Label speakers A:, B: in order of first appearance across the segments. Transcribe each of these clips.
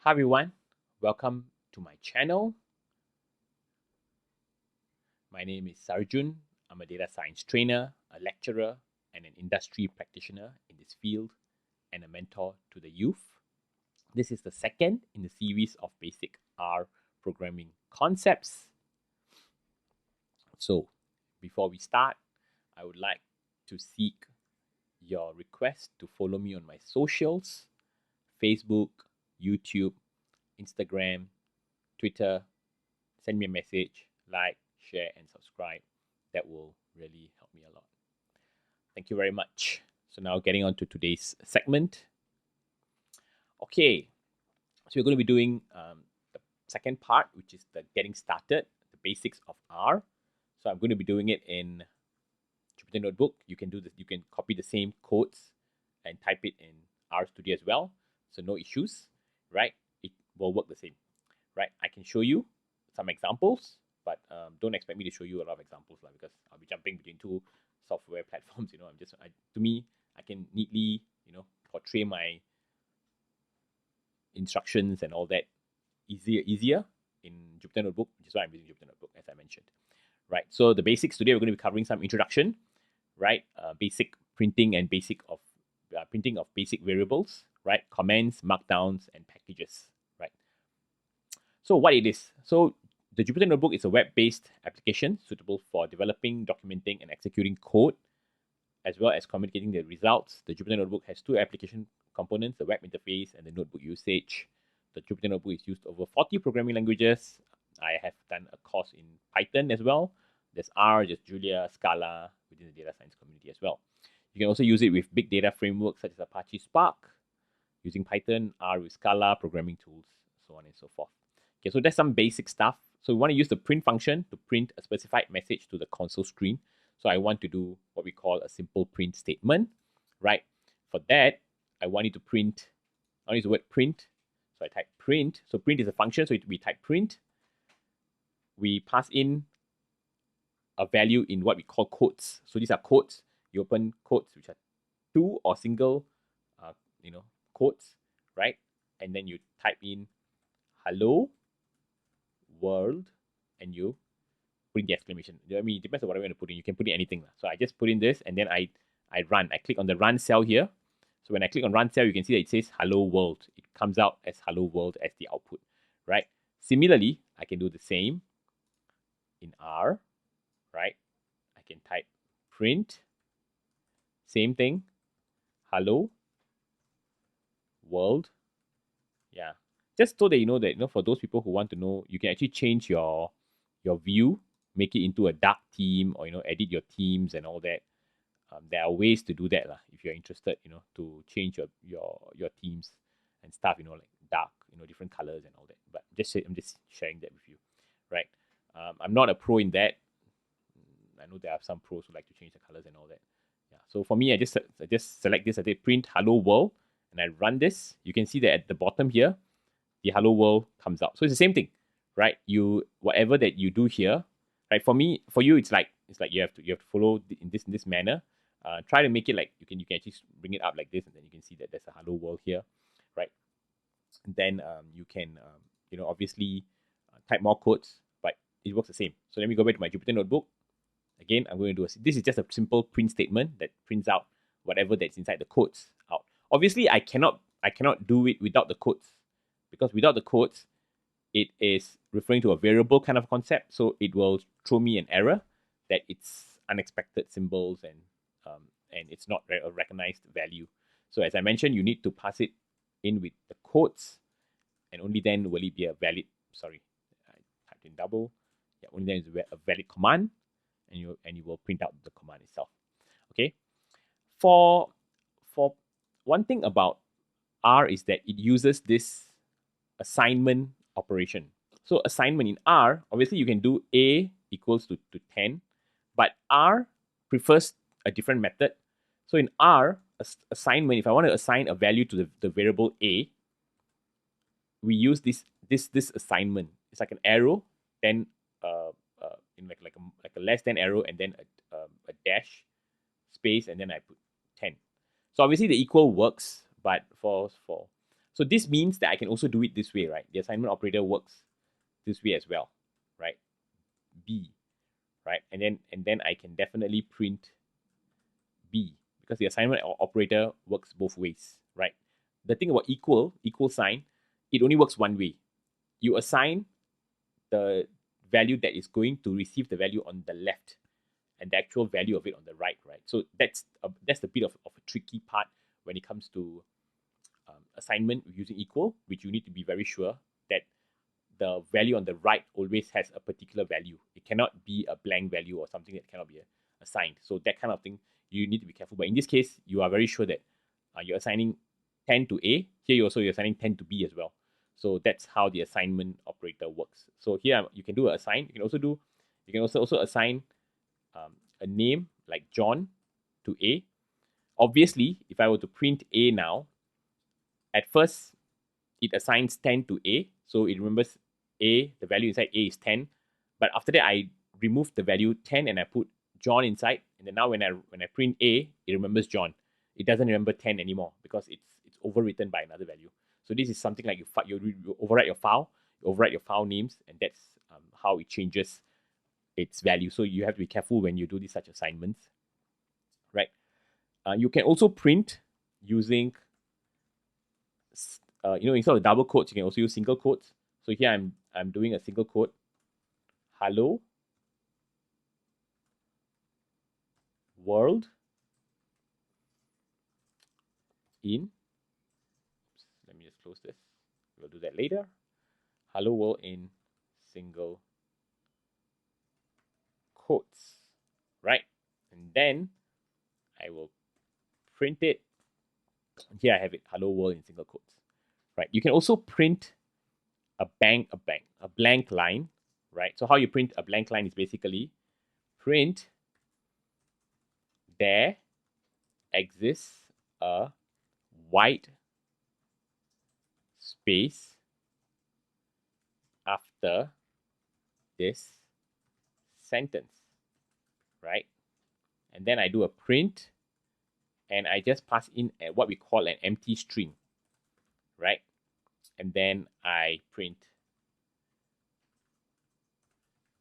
A: Hi everyone, welcome to my channel. My name is Sarjun. I'm a data science trainer, a lecturer, and an industry practitioner in this field, and a mentor to the youth. This is the second in the series of basic R programming concepts. So, before we start, I would like to seek your request to follow me on my socials: Facebook, YouTube, Instagram, Twitter. Send me a message, like, share, and subscribe. That will really help me a lot. Thank you very much. So now getting on to today's segment. Okay, so we're going to be doing the second part, which is the getting started, the basics of R. So I'm going to be doing it in Jupyter Notebook. You can do this. You can copy the same codes and type it in RStudio as well. So no issues, right? It will work the same, right? I can show you some examples, but don't expect me to show you a lot of examples because I'll be jumping between two software platforms. To me, I can neatly, portray my instructions and all that easier in Jupyter Notebook, which is why I'm using Jupyter Notebook, as I mentioned. Right. So the basics today, we're going to be covering some introduction, right? Basic printing and printing of basic variables, right? Comments, markdowns, and packages, right? So what it is? So the Jupyter Notebook is a web-based application suitable for developing, documenting, and executing code, as well as communicating the results. The Jupyter Notebook has two application components: the web interface and the notebook usage. The Jupyter Notebook is used over 40 programming languages. I have done a course in Python as well. There's R, there's Julia, Scala within the data science community as well. You can also use it with big data frameworks such as Apache Spark, using Python, R with Scala, programming tools, so on and so forth. Okay, so that's some basic stuff. So we want to use the print function to print a specified message to the console screen. So I want to do what we call a simple print statement, right? For that, I want it to print, I want to use the word print. So I type print. So print is a function, so we type print. We pass in a value in what we call quotes. So these are quotes. You open quotes which are two or single, quotes, right? And then you type in hello world, and you put in the exclamation. I mean, it depends on what I want to put in. You can put in anything. So I just put in this, and then I run. I click on the run cell here. So when I click on run cell, you can see that it says hello world. It comes out as hello world as the output, right? Similarly, I can do the same in R, right? I can type print, same thing, hello world. Yeah, just so that you know that, for those people who want to know, you can actually change your view, make it into a dark theme, or edit your themes and all that. There are ways to do that, if you're interested, to change your themes and stuff, like dark, different colors and all that. But I'm just sharing that with you, right? I'm not a pro in that. I know there are some pros who like to change the colors and all that. Yeah. So for me, I just select this. I say print hello world, and I run this. You can see that at the bottom here, the hello world comes out. So it's the same thing, right? Whatever that you do here, right? For you, it's like you have to follow in this manner. Try to make it like you can actually bring it up like this, and then you can see that there's a hello world here, right? And then you can obviously type more codes, but it works the same. So let me go back to my Jupyter Notebook. Again, I'm going to do this is just a simple print statement that prints out whatever that's inside the codes out. Obviously, I cannot do it without the codes, because without the codes, it is referring to a variable kind of concept. So it will throw me an error that it's unexpected symbols and it's not a recognized value. So as I mentioned, you need to pass it in with the codes, and only then will it be a valid. Sorry, I typed in double. Yeah, only then is a valid command, and you will print out the command itself. Okay. For one thing about R is that it uses this assignment operation. So assignment in R, obviously you can do A equals to 10, but R prefers a different method. So in R, assignment, if I want to assign a value to the variable A, we use this assignment. It's like an arrow, then in like a less than arrow, and then a dash space, and then I put 10. So obviously the equal works, but So this means that I can also do it this way, right? The assignment operator works this way as well, right? B, right? And then I can definitely print B because the assignment operator works both ways, right? The thing about equal sign, it only works one way. You assign the value that is going to receive the value on the left and the actual value of it on the right, right? So that's the bit of a tricky part when it comes to assignment using equal, which you need to be very sure that the value on the right always has a particular value. It cannot be a blank value or something that cannot be assigned. So that kind of thing, you need to be careful. But in this case, you are very sure that you're assigning 10 to A. Here you're assigning 10 to B as well. So that's how the assignment operator works. So here you can do an assign. You can also assign a name like John to A. Obviously, if I were to print A now, at first it assigns 10 to A. So it remembers A, the value inside A is 10. But after that, I remove the value 10 and I put John inside. And then now when I print A, it remembers John. It doesn't remember 10 anymore because it's overwritten by another value. So this is something like you overwrite your file, you overwrite your file names, and that's how it changes its value. So you have to be careful when you do these such assignments, right? You can also print using, instead of double quotes, you can also use single quotes. So here I'm doing a single quote, hello world in, let me just close this, we'll do that later, hello world in single quotes, right? And then I will print it. Here I have it, hello world in single quotes, right? You can also print a blank line, right? So how you print a blank line is basically print there exists a white space after this sentence, right? And then I do a print and I just pass in what we call an empty string, right? And then I print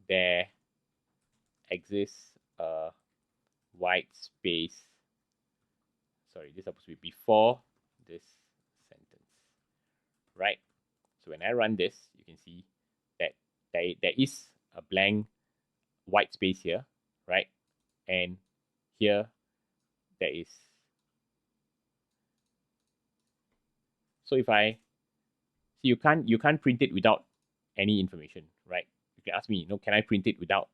A: there exists a white space. Sorry, this is supposed to be before this sentence, right? So when I run this, you can see that there is a blank white space here, right? And here there is. So if I see, you can't print it without any information, right? You can ask me, can I print it without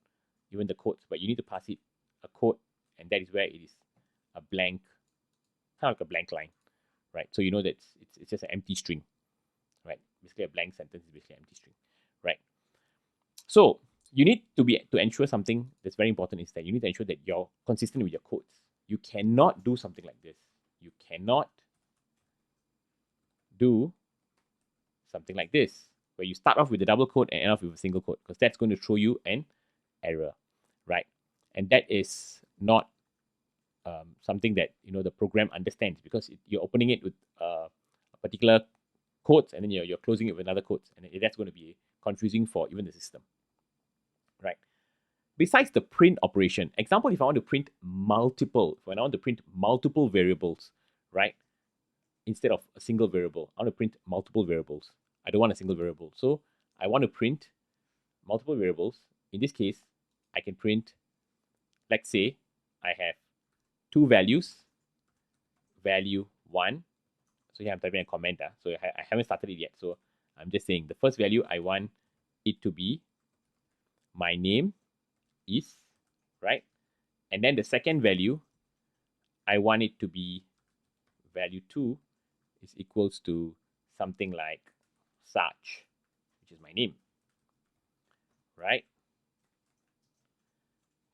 A: even the codes? But you need to pass it a code, and that is where it is a blank, kind of like a blank line, right? So you know that it's just an empty string, right? Basically, a blank sentence is basically an empty string, right? So you need to ensure something that's very important is that you need to ensure that you're consistent with your codes. You cannot do something like this. You cannot do something like this, where you start off with a double quote and end off with a single quote, because that's going to throw you an error, right? And that is not something that the program understands, because you're opening it with a particular quotes and then you're closing it with another quotes, and that's going to be confusing for even the system, right? Besides the print operation, example, if I want to print multiple variables, right? Instead of a single variable, I want to print multiple variables. I don't want a single variable. So I want to print multiple variables. In this case, I can print, let's say I have two values, value 1. So here I'm typing a comment. So I haven't started it yet. So I'm just saying the first value I want it to be my name is, right? And then the second value, I want it to be value 2 is equals to something like Sach, which is my name, right?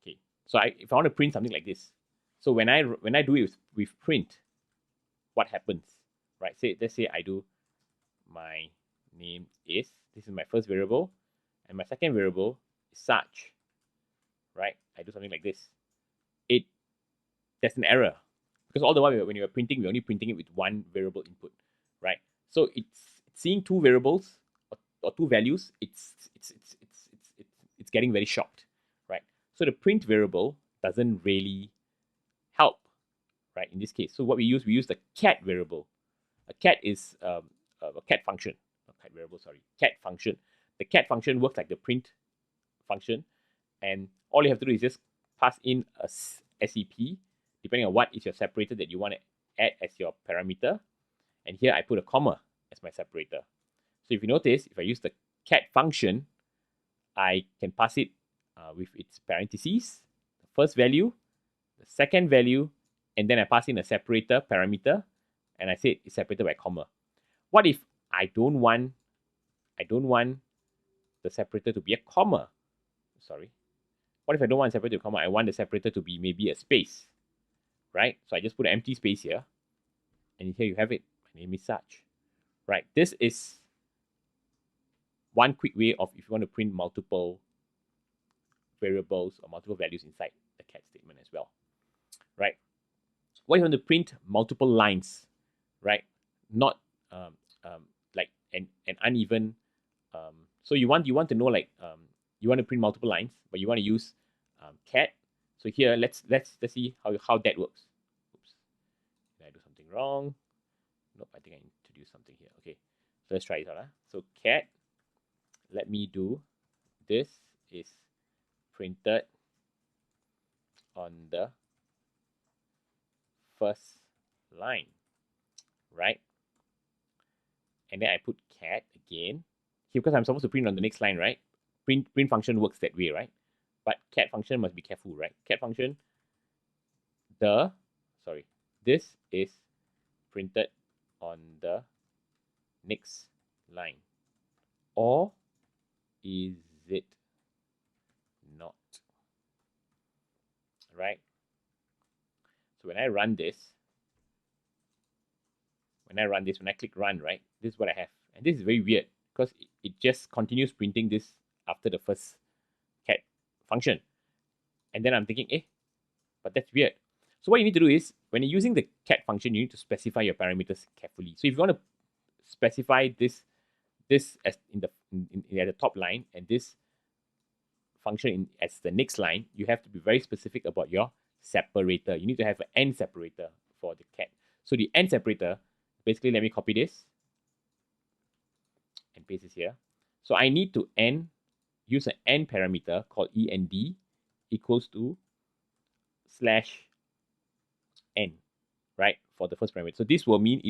A: Okay, so if I want to print something like this, so when I do it with print, what happens, right? Let's say I do my name is, this is my first variable, and my second variable is Sach, right? I do something like this. There's an error, because all the while when you're printing, we're only printing it with one variable input, right? So it's seeing two variables or two values. It's getting very shocked, right? So the print variable doesn't really help, right? In this case, so what we use the cat variable. A cat is a cat function, not cat variable, sorry, cat function. The cat function works like the print function, and all you have to do is just pass in a SEP, depending on what is your separator that you want to add as your parameter. And here I put a comma as my separator. So if you notice, if I use the cat function, I can pass it with its parentheses, the first value, the second value, and then I pass in a separator parameter, and I say it's separated by comma. What if I don't want the separator to be a comma? Sorry. What if I don't want a separator to be a comma? I want the separator to be maybe a space, right? So I just put an empty space here, and here you have it. My name is Saj, right? This is one quick way of if you want to print multiple variables or multiple values inside the cat statement as well, right? What if you want to print multiple lines, right? Not like an uneven. So you want to know like you want to print multiple lines, but you want to use cat. So here let's see how that works. Oops, did I do something wrong? Nope, I think I need to do something here. Okay, so let's try it out. So cat, let me do this is printed on the first line, right? And then I put cat again here because I'm supposed to print on the next line, right? Print function works that way, right? But cat function must be careful, right? Cat function, this is printed on the next line, or is it not? Right? So when I click run, right, this is what I have. And this is very weird because it just continues printing this after the first cat function. And then I'm thinking, but that's weird. So what you need to do is, when you're using the cat function, you need to specify your parameters carefully. So if you want to specify this as at the top line and this function as the next line, you have to be very specific about your separator. You need to have an end separator for the cat. So the end separator, basically, let me copy this and paste this here. So I need to use an end parameter called end equals to /n, right, for the first parameter. So this will mean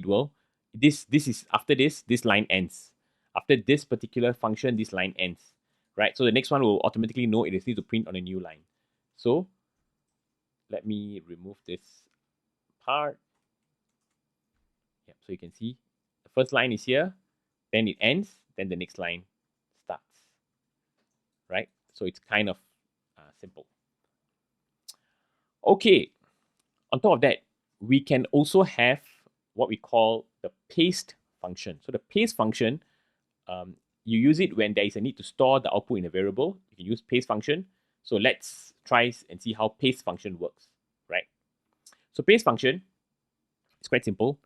A: this is after this line ends. After this particular function, this line ends, right? So the next one will automatically know it is need to print on a new line. So let me remove this part. Yeah, so you can see the first line is here, then it ends, then the next line starts, right? So it's kind of simple. Okay, on top of that, we can also have what we call the paste function. So the paste function, you use it when there is a need to store the output in a variable. You can use paste function. So let's try and see how paste function works, right? So paste function, it's quite simple.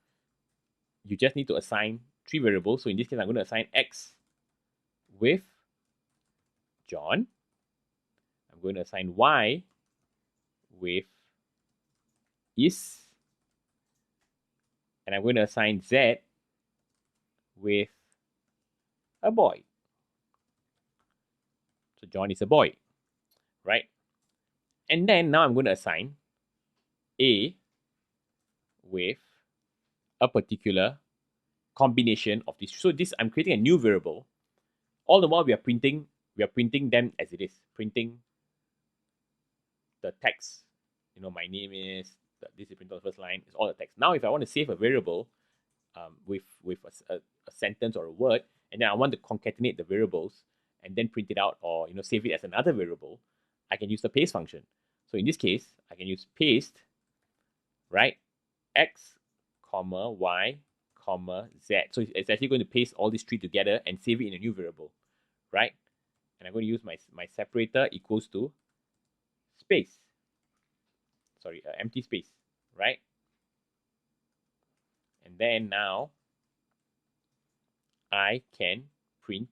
A: You just need to assign 3 variables. So in this case, I'm going to assign X with John. I'm going to assign Y with is. And I'm going to assign Z with a boy. So John is a boy, right? And then now I'm going to assign A with a particular combination of these. So this, I'm creating a new variable. All the while we are printing them as it is, printing the text. You know, my name is, this is printed on the first line, it's all the text. Now if I want to save a variable with a sentence or a word, and then I want to concatenate the variables and then print it out, or save it as another variable, I can use the paste function. So in this case, I can use paste, right, X, comma, Y, comma, Z. So it's actually going to paste all these 3 together and save it in a new variable, right? And I'm going to use my separator equals to space. Sorry, empty space, right? And then now I can print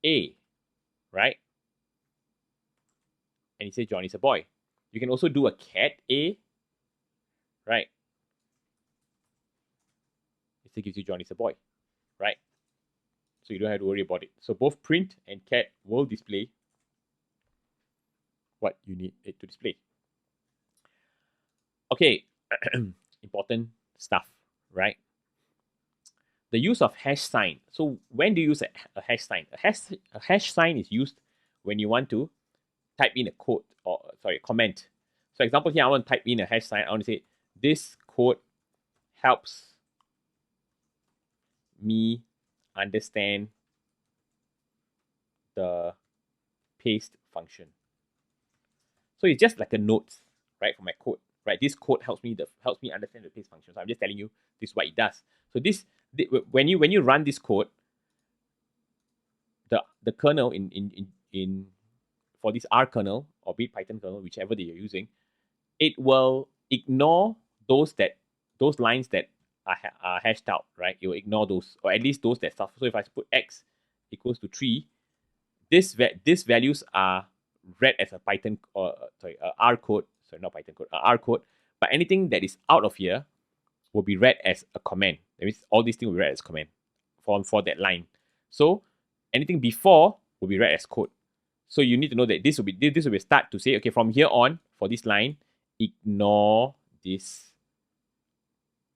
A: A, right? And you say John is a boy. You can also do a cat A, right? It still gives you John is a boy, right? So you don't have to worry about it. So both print and cat will display what you need it to display. Okay, important stuff, right? The use of hash sign. So when do you use a hash sign? A hash sign is used when you want to type in a code or comment. So example here, I want to type in a hash sign. I want to say this code helps me understand the paste function. So it's just like a note, right, for my code, right? This code helps me understand the paste function. So I'm just telling you this is what it does. So when you run this code, the kernel in for this R kernel or be it Python kernel, whichever that you're using, it will ignore those lines that are hashed out, right? It will ignore those, or at least those that suffer. So if I put x equals to 3, these values are read as a Python or R code. Sorry, not Python code, R code. But anything that is out of here will be read as a command. That means all these things will be read as command for that line. So anything before will be read as code. So you need to know that this will be a start to say, okay, from here on for this line, ignore this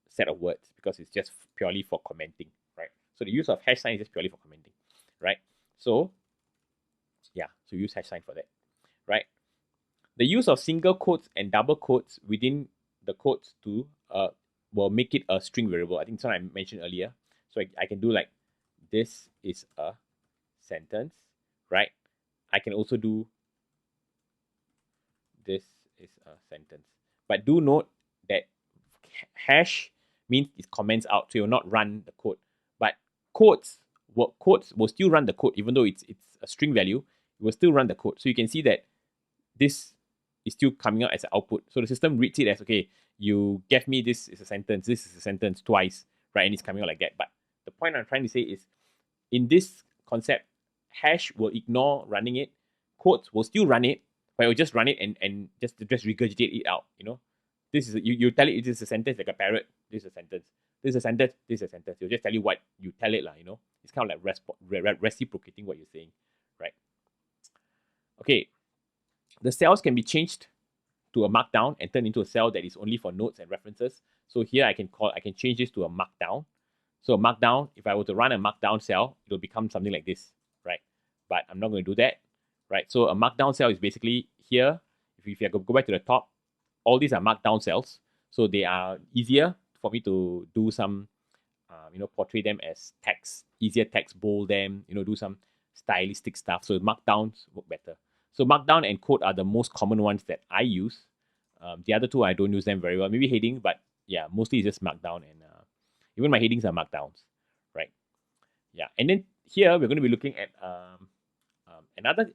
A: set of words because it's just purely for commenting, right? So the use of hash sign is just purely for commenting, right? So yeah, so use hash sign for that, right? The use of single quotes and double quotes within the quotes to will make it a string variable. I think something I mentioned earlier. So I can do like this is a sentence, right? I can also do this is a sentence. But do note that hash means it comments out, so you'll not run the code. But quotes will still run the code, even though it's a string value, it will still run the code. So you can see that this is still coming out as an output. So the system reads it as, okay, you gave me this is a sentence, this is a sentence twice, right? And it's coming out like that. But the point I'm trying to say is, in this concept, hash will ignore running it, quotes will still run it, but it will just run it and just regurgitate it out, you know? This is you tell it is a sentence like a parrot, this is a sentence. This is a sentence, this is a sentence. It'll just tell you what you tell it, you know? It's kind of like reciprocating what you're saying, right? Okay, the cells can be changed to a markdown and turned into a cell that is only for notes and references. So here I can change this to a markdown. So a markdown, if I were to run a markdown cell, it'll become something like this, right? But I'm not going to do that, right? So a markdown cell is basically here. If you go back to the top, all these are markdown cells. So they are easier for me to do some, portray them as text, easier text, bold them, do some stylistic stuff. So markdowns work better. So markdown and quote are the most common ones that I use. The other two, I don't use them very well. Maybe heading, but yeah, mostly it's just markdown, and even my headings are markdowns, right? Yeah, and then here we're going to be looking at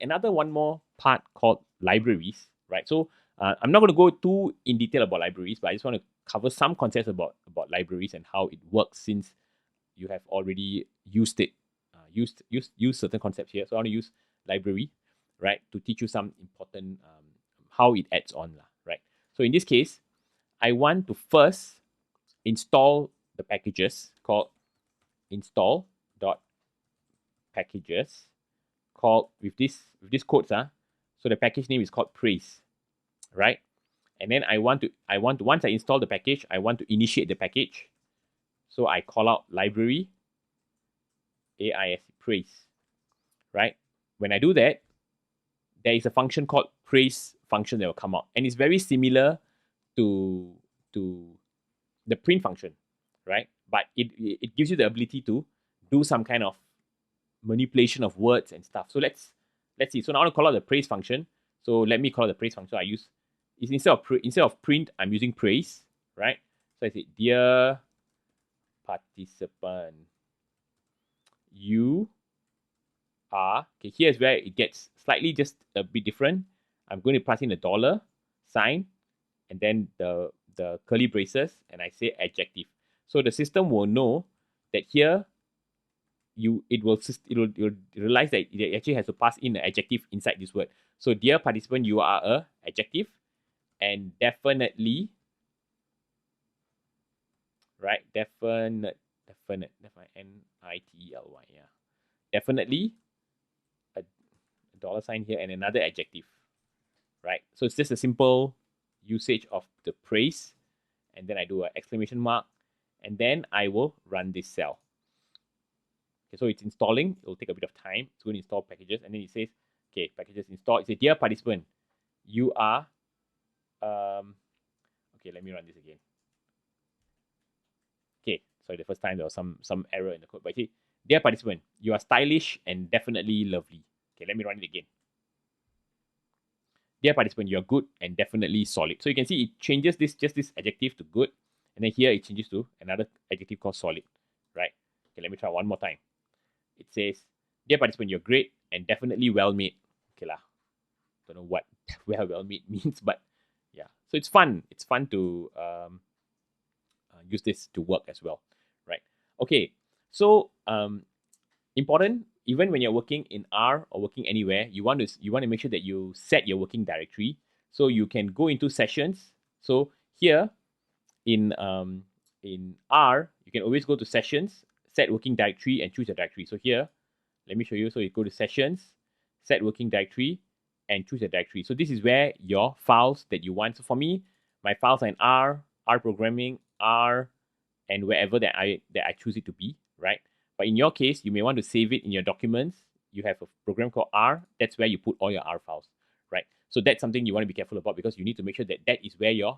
A: another one more part called libraries, right? So I'm not going to go too in detail about libraries, but I just want to cover some concepts about libraries and how it works, since you have already used it, used certain concepts here. So I want to use library, right, to teach you some important how it adds on, right? So in this case, I want to first install the packages called install.packages called with this codes. So the package name is called praise, right? And then I want to once I install the package, I want to initiate the package. So I call out library AIS praise, right? When I do that, there is a function called praise function that will come out, and it's very similar to the print function, right? But it gives you the ability to do some kind of manipulation of words and stuff. So let's see. So now I want to call out the praise function. So let me call out the praise function. So I use is instead of print, I'm using praise, right? So I say, dear participant, you are, okay, here's where it gets slightly just a bit different. I'm going to pass in a dollar sign and then the curly braces, and I say adjective. So the system will know that here it will realize that it actually has to pass in an adjective inside this word. So dear participant, you are a adjective, and definitely, right? Definitely, N-I-T-E-L-Y, yeah. Definitely a dollar sign here and another adjective, right? So it's just a simple usage of the praise, and then I do an exclamation mark, and then I will run this cell. Okay, so it's installing. It will take a bit of time. It's going to install packages, and then it says, okay, packages installed. It says, dear participant, you are, okay, let me run this again. Okay, sorry, the first time there was some error in the code, but see, dear participant, you are stylish and definitely lovely. Okay, let me run it again. Dear participant, you are good and definitely solid. So you can see it changes this adjective to good, and then here it changes to another adjective called solid, right? Okay, let me try one more time. It says, dear participant, you're great and definitely well made. Okay lah, don't know what well made means, but yeah. So it's fun. It's fun to use this to work as well, right? Okay, so important, even when you're working in R or working anywhere, you want to make sure that you set your working directory. So you can go into sessions. So here in R, you can always go to sessions, set working directory, and choose a directory. So here, let me show you. So you go to sessions, set working directory, and choose a directory. So this is where your files that you want. So for me, my files are in R programming, R, and wherever that I choose it to be, right? But in your case, you may want to save it in your documents. You have a program called R. That's where you put all your R files, right? So that's something you want to be careful about, because you need to make sure that that is where your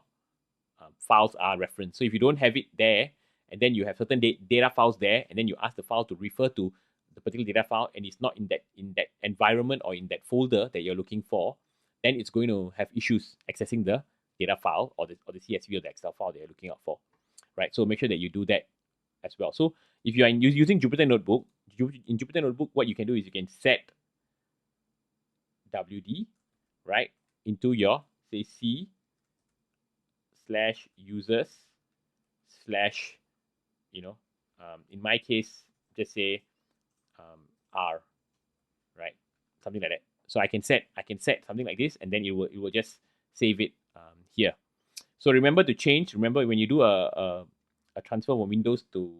A: files are referenced. So if you don't have it there, and then you have certain data files there, and then you ask the file to refer to the particular data file, and it's not in that environment or in that folder that you're looking for, then it's going to have issues accessing the data file or the CSV or the Excel file that you're looking out for, right? So make sure that you do that as well. So if you are using Jupyter Notebook, in Jupyter Notebook, what you can do is you can set WD, right, into your, say, C/users/ in my case, just say R, right, something like that. So I can set something like this, and then it will just save it here. So remember to change. Remember when you do a transfer from Windows to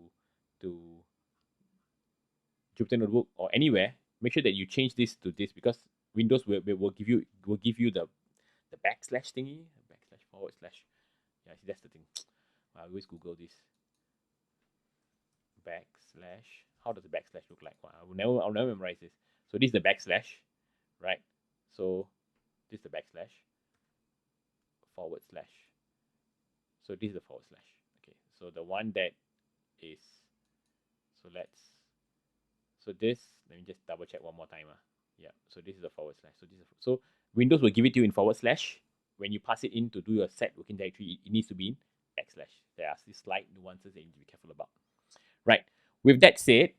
A: Jupyter Notebook or anywhere, make sure that you change this to this, because Windows will give you the backslash thingy, backslash forward slash. Yeah, see, that's the thing. I always Google this. Backslash. How does the backslash look like? Well, I'll never memorize this. So this is the backslash, right? So this is the backslash, forward slash. So this is the forward slash. Okay, so the one that is, so this, let me just double check one more time. Yeah, so this is the forward slash. So Windows will give it to you in forward slash. When you pass it in to do your set working directory, it needs to be in backslash. There are these slight nuances that you need to be careful about. Right. With that said,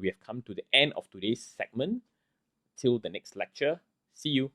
A: we have come to the end of today's segment. Till the next lecture. See you.